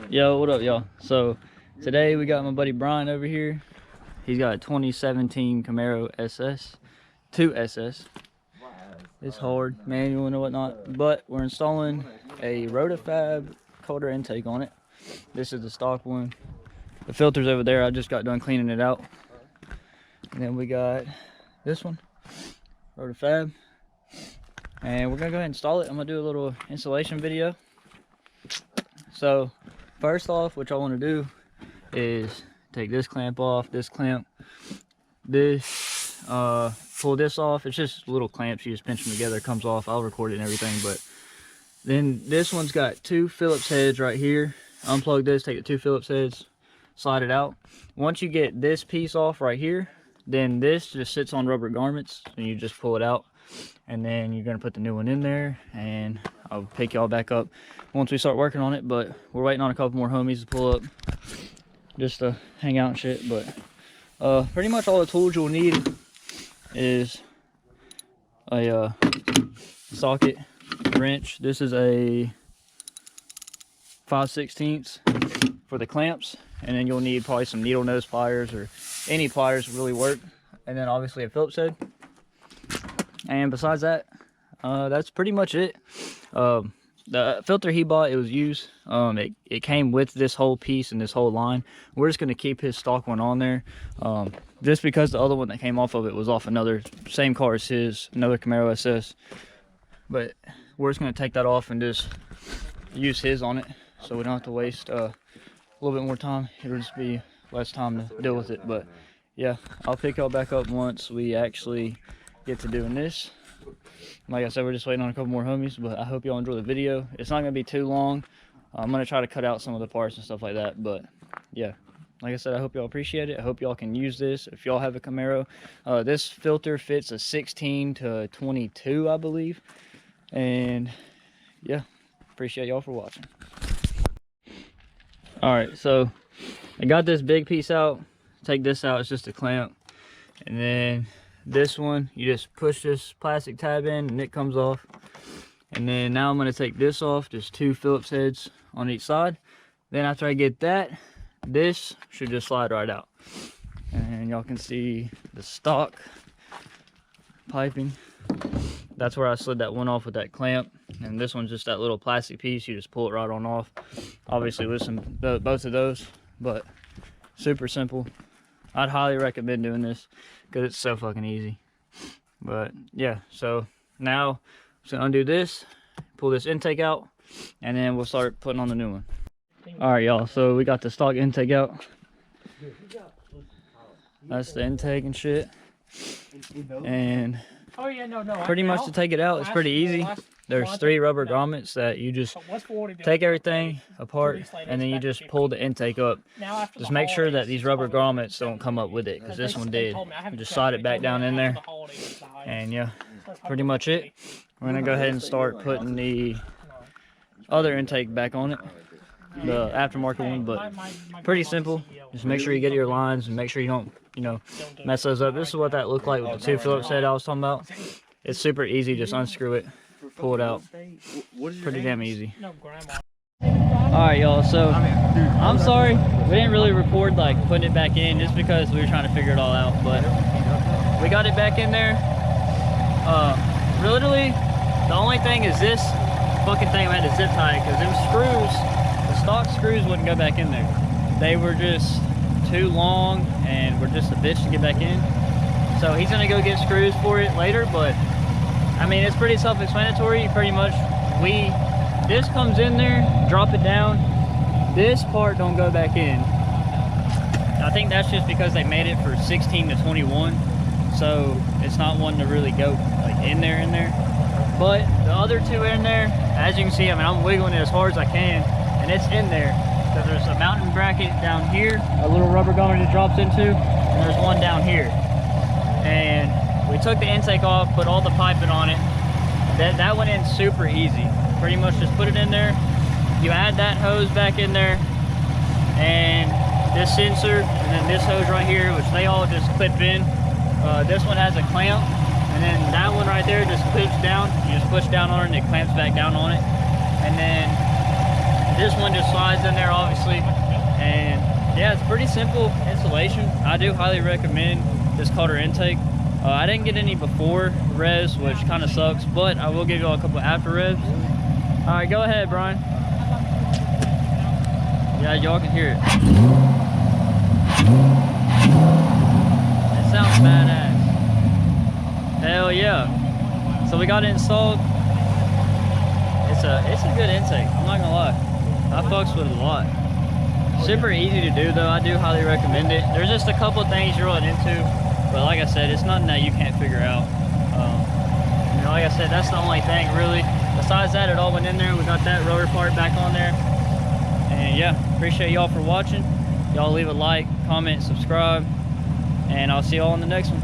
Yo, what up, y'all? So today we got my buddy Brian over here. He's got a 2017 Camaro SS, 2SS. It's hard, manual and whatnot, but we're installing a Roto-fab cold air intake on it. This is the stock one. The filter's over there. I just got done cleaning it out. And then we got this one, Roto-fab. And we're gonna go ahead and install it. I'm gonna do a little installation video. So first off, what y'all want to do is take this clamp off, this clamp, this, pull this off. It's just little clamps, you just pinch them together, it comes off. I'll record it and everything. But then this one's got two Phillips heads right here. Unplug this, take the two Phillips heads, slide it out. Once you get this piece off right here, then this just sits on rubber garments and you just pull it out. And then you're gonna put the new one in there, and I'll pick y'all back up once we start working on it. But we're waiting on a couple more homies to pull up just to hang out and shit. But pretty much all the tools you'll need is a socket, wrench. This is a 5/16 for the clamps, and then you'll need probably some needle nose pliers, or any pliers really work, and then obviously a Phillips head. And besides that, that's pretty much it. The filter he bought, it was used. It came with this whole piece and this whole line. We're just going to keep his stock one on there. Just because the other one that came off of it was off another, same car as his, another Camaro SS. But we're just going to take that off and just use his on it, so we don't have to waste a little bit more time. It'll just be less time to deal with it. But yeah, I'll pick y'all back up once we actually get to doing this. Like I said, we're just waiting on a couple more homies, but I hope y'all enjoy the video. It's not gonna be too long. I'm gonna try to cut out some of the parts and stuff like that, but yeah, like I said, I hope y'all appreciate it. I hope y'all can use this if y'all have a Camaro. This filter fits a 16 to 22, I believe. And yeah, appreciate y'all for watching. All right, so I got this big piece out. Take this out, it's just a clamp. And then this one, you just push this plastic tab in and it comes off. And then now I'm going to take this off, just two Phillips heads on each side. Then after I get that, this should just slide right out. And y'all can see the stock piping. That's where I slid that one off with that clamp. And this one's just that little plastic piece, you just pull it right on off. Obviously with both of those, but super simple. I'd highly recommend doing this because it's so fucking easy. But yeah, so now I'm just gonna undo this, pull this intake out, and then we'll start putting on the new one. All right, y'all, so we got the stock intake out. That's the intake and shit. And pretty much to take it out, it's pretty easy. There's 3 rubber grommets that you just take everything apart, and then you just pull the intake up. Just make sure that these rubber grommets don't come up with it, because this one did. You just slide it back down in there, and yeah, pretty much it. We're gonna go ahead and start putting the other intake back on it, the aftermarket one, but pretty simple. Just make sure you get your lines and make sure you don't, mess those up. This is what that looked like with the 2 Phillips head I was talking about. It's super easy, just unscrew it, pull it out. Pretty damn easy. Alright, y'all, so I'm sorry we didn't really record like putting it back in, just because we were trying to figure it all out, but we got it back in there. Literally the only thing is this fucking thing. I had to zip tie it because them screws, the stock screws, wouldn't go back in there. They were just too long and were just a bitch to get back in. So he's gonna go get screws for it later, but I mean, it's pretty self-explanatory. Pretty much, this comes in there, drop it down. This part don't go back in. I think that's just because they made it for 16 to 21, so it's not one to really go like in there. But the other 2 in there, as you can see, I mean, I'm wiggling it as hard as I can, and it's in there. So there's a mounting bracket down here, a little rubber grommet it drops into, and there's one down here. And we took the intake off, put all the piping on it. That went in super easy. Pretty much just put it in there. You add that hose back in there, and this sensor, and then this hose right here, which they all just clip in. This one has a clamp, and then that one right there just clips down. You just push down on it and it clamps back down on it. And then This one just slides in there, obviously. And yeah, it's pretty simple installation. I do highly recommend this Carter intake. I didn't get any before revs, which kind of sucks, but I will give you all a couple after revs. All right, go ahead, Brian. Yeah, y'all can hear it. It sounds badass. Hell yeah. So we got it installed. It's a good intake, I'm not gonna lie. I fucks with it a lot. Super easy to do though, I do highly recommend it. There's just a couple of things you're running into, but like I said, it's nothing that you can't figure out. You know, like I said, that's the only thing really. Besides that, it all went in there. We got that rotor part back on there. And yeah, appreciate y'all for watching. Y'all leave a like, comment, subscribe, and I'll see y'all in the next one.